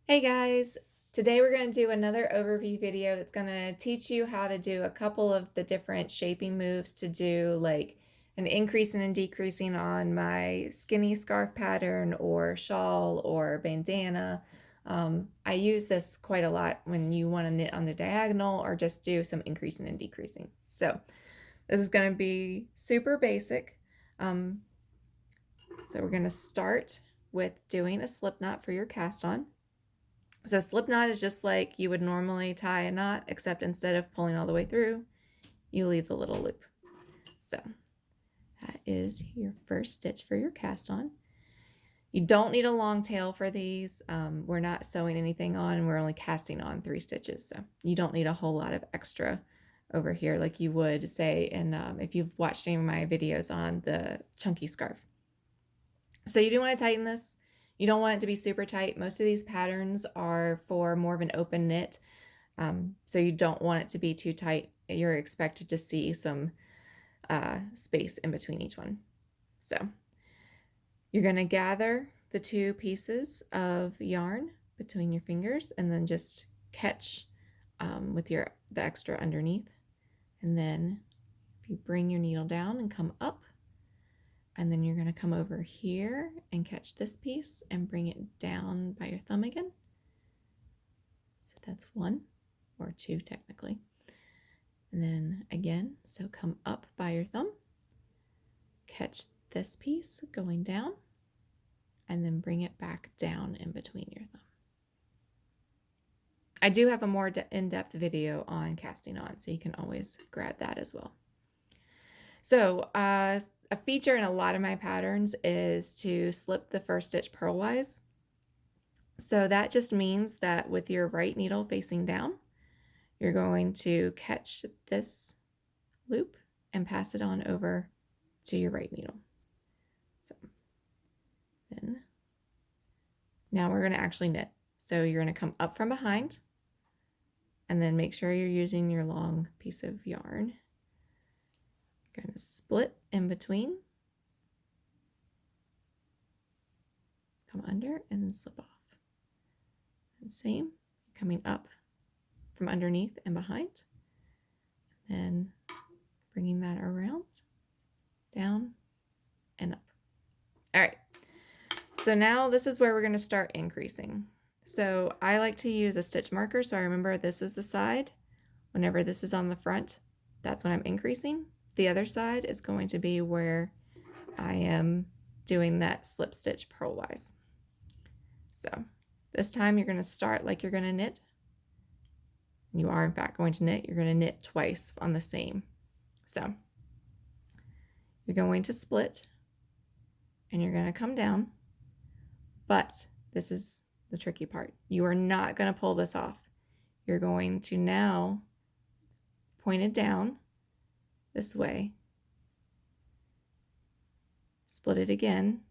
Hey guys, today we're going to do another overview video that's going to teach you how to do a couple of the different shaping moves to do like an increasing and decreasing on my skinny scarf pattern or shawl or bandana. I use this quite a lot when you want to knit on the diagonal or just do some increasing and decreasing. So this is going to be super basic. So we're going to start with doing a slip knot for your cast on. So slip knot is just like you would normally tie a knot, except instead of pulling all the way through, you leave the little loop. So that is your first stitch for your cast on. You don't need a long tail for these. We're not sewing anything on, we're only casting on 3 stitches. So you don't need a whole lot of extra over here like you would say in if you've watched any of my videos on the chunky scarf. So you do want to tighten this. You don't want it to be super tight. Most of these patterns are for more of an open knit. So you don't want it to be too tight. You're expected to see some space in between each one. So you're going to gather the 2 pieces of yarn between your fingers and then just catch with the extra underneath. And then if you bring your needle down and come up, and then you're going to come over here and catch this piece and bring it down by your thumb again. So that's 1 or 2 technically. And then again, so come up by your thumb, catch this piece going down, and then bring it back down in between your thumb. I do have a more in-depth video on casting on, so you can always grab that as well. So a feature in a lot of my patterns is to slip the first stitch purlwise. So that just means that with your right needle facing down, you're going to catch this loop and pass it on over to your right needle. So then now we're going to actually knit. So you're going to come up from behind and then make sure you're using your long piece of yarn. You're going to split in between, come under and then slip off. And same, coming up from underneath and behind, and then bringing that around, down and up. All right, so now this is where we're going to start increasing. So I like to use a stitch marker, so I remember this is the side. Whenever this is on the front, that's when I'm increasing. The other side is going to be where I am doing that slip stitch purlwise. So this time you're going to start like you're going to knit. You are in fact going to knit. You're going to knit twice on the same. So you're going to split and you're going to come down, but this is the tricky part. You are not going to pull this off. You're going to now point it down this way, split it again,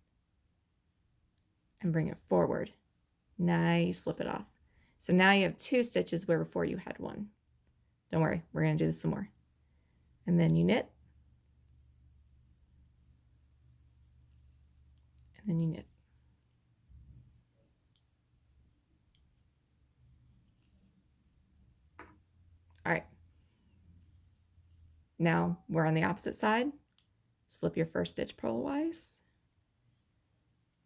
and bring it forward. Now you slip it off. So now you have 2 stitches where before you had 1. Don't worry, we're going to do this some more. And then you knit, and then you knit. All right. Now we're on the opposite side. Slip your first stitch purlwise,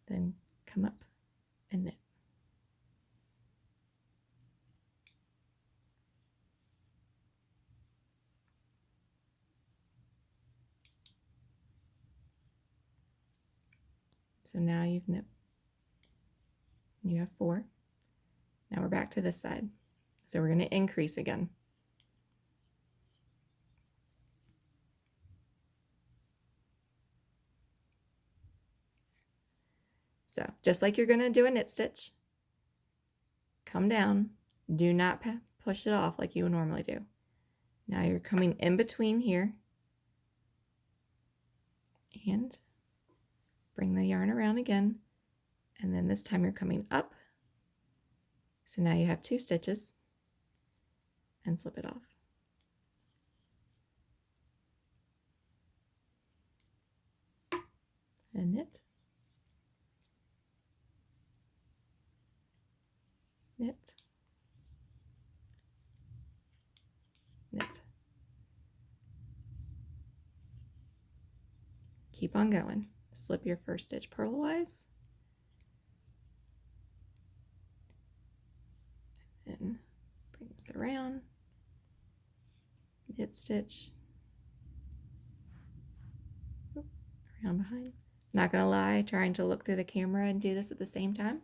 then come up and knit. So now you've knit. You have 4. Now we're back to this side. So we're going to increase again. So just like you're going to do a knit stitch, come down, do not push it off like you would normally do. Now you're coming in between here and bring the yarn around again. And then this time you're coming up. So now you have 2 stitches and slip it off. And knit. knit, knit. Keep on going. Slip your first stitch purlwise, and bring this around, knit stitch, around behind. Not gonna lie, trying to look through the camera and do this at the same time,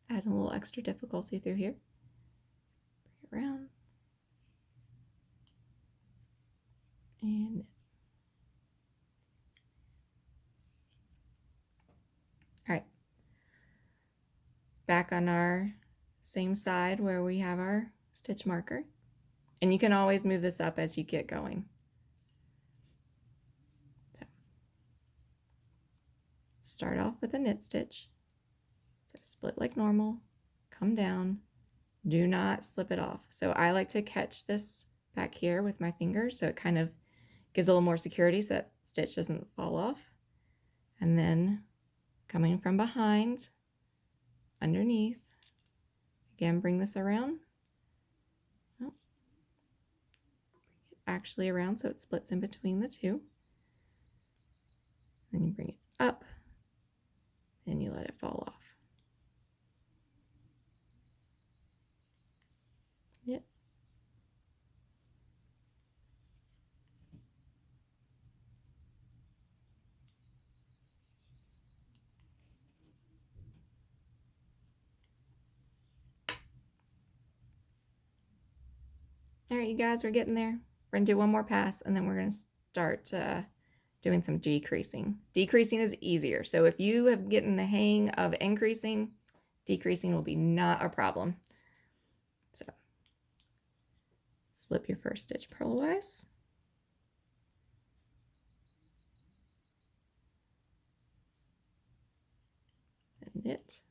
add a little extra difficulty through here. Bring it around, and knit. All right, back on our same side where we have our stitch marker, and you can always move this up as you get going. So start off with a knit stitch, so split like normal, come down, do not slip it off. So I like to catch this back here with my fingers so it kind of gives a little more security so that stitch doesn't fall off. And then coming from behind, underneath, again, bring this around. Oh, bring it actually around so it splits in between the two. Then you bring it up, and you let it fall off. Knit. All right, you guys, we're getting there. We're gonna do one more pass, and then we're gonna start doing some decreasing. Decreasing is easier. So if you have gotten the hang of increasing, decreasing will be not a problem. So slip your first stitch purlwise. And knit.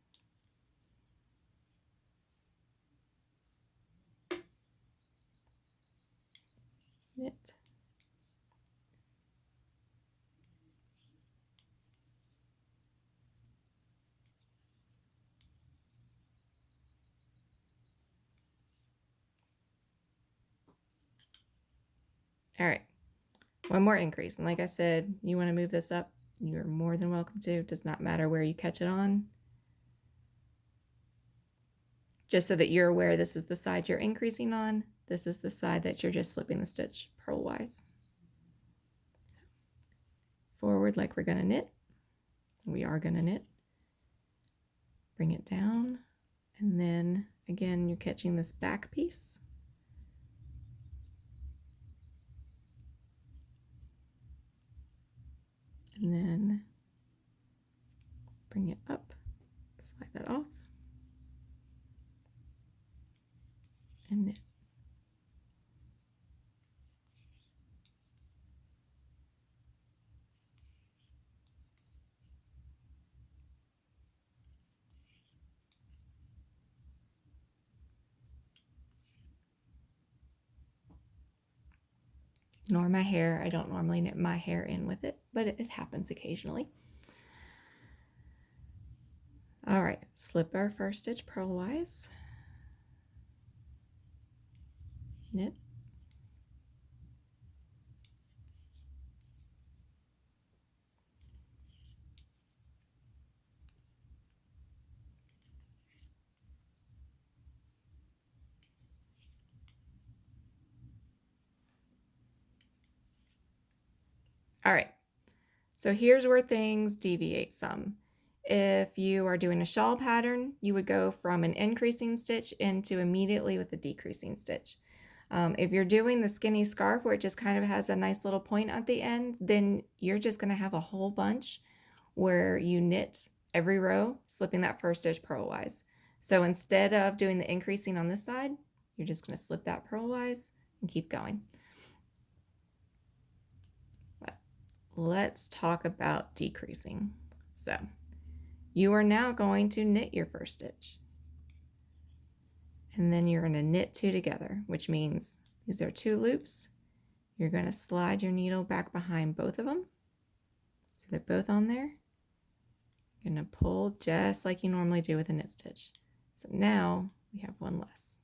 Knit. All right, one more increase. And like I said, you want to move this up, you're more than welcome to. It does not matter where you catch it on. Just so that you're aware, this is the side you're increasing on. This is the side that you're just slipping the stitch purlwise. Forward like we're gonna knit. We are gonna knit. Bring it down. And then again, you're catching this back piece. And then bring it up, slide that off, and knit. Ignore my hair. I don't normally knit my hair in with it, but it happens occasionally. All right, slip our first stitch purlwise, knit, all right, so here's where things deviate some. If you are doing a shawl pattern, you would go from an increasing stitch into immediately with a decreasing stitch. If you're doing the skinny scarf where it just kind of has a nice little point at the end, then you're just going to have a whole bunch where you knit every row, slipping that first stitch purlwise. So instead of doing the increasing on this side, you're just going to slip that purlwise and keep going. But let's talk about decreasing. So you are now going to knit your first stitch. And then you're going to knit two together, which means these are two loops. You're going to slide your needle back behind both of them. So they're both on there. You're going to pull just like you normally do with a knit stitch. So now we have one less.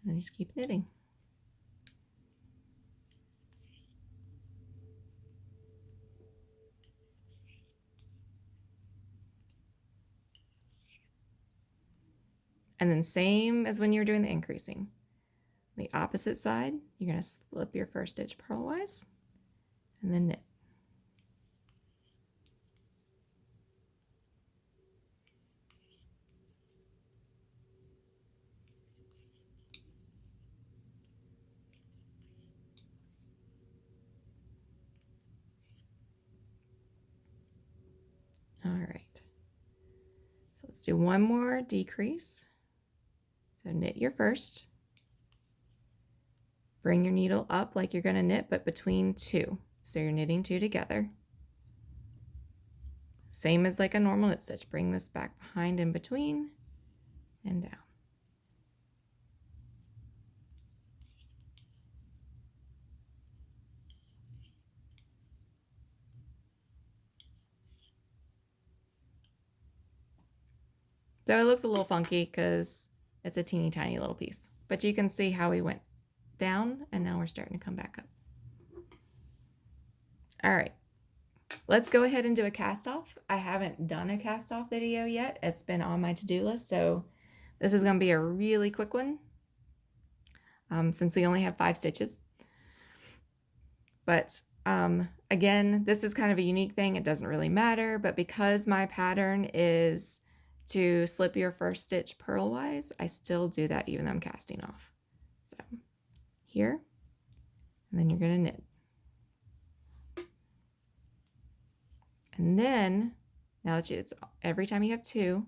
And then just keep knitting. And then same as when you're doing the increasing. The opposite side, you're going to slip your first stitch purlwise and then knit. All right. So let's do one more decrease. So knit your first. Bring your needle up like you're going to knit, but between two. So you're knitting two together. Same as like a normal knit stitch. Bring this back behind in between and down. So it looks a little funky because it's a teeny tiny little piece, but you can see how we went down and now we're starting to come back up. All right, let's go ahead and do a cast off. I haven't done a cast off video yet. It's been on my to-do list, so this is going to be a really quick one since we only have 5 stitches. But again, this is kind of a unique thing. It doesn't really matter, but because my pattern is to slip your first stitch purlwise, I still do that even though I'm casting off. So here, and then you're going to knit. And then, now that it's every time you have 2, you're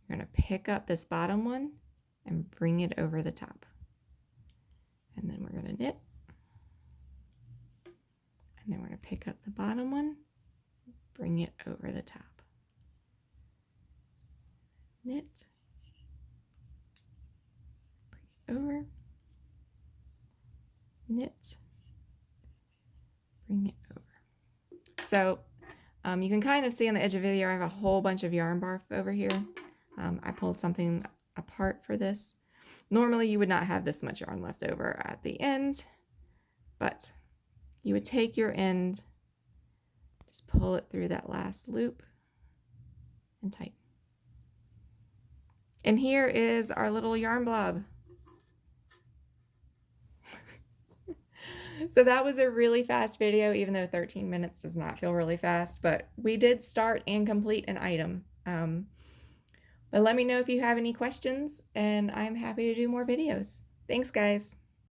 going to pick up this bottom one and bring it over the top. And then we're going to knit. And then we're going to pick up the bottom one, bring it over the top. Knit, bring it over, knit, bring it over. So you can kind of see on the edge of the video I have a whole bunch of yarn barf over here. I pulled something apart for this. Normally you would not have this much yarn left over at the end, but you would take your end, just pull it through that last loop and tighten. And here is our little yarn blob. So that was a really fast video, even though 13 minutes does not feel really fast, but we did start and complete an item. But let me know if you have any questions, and I'm happy to do more videos. Thanks, guys.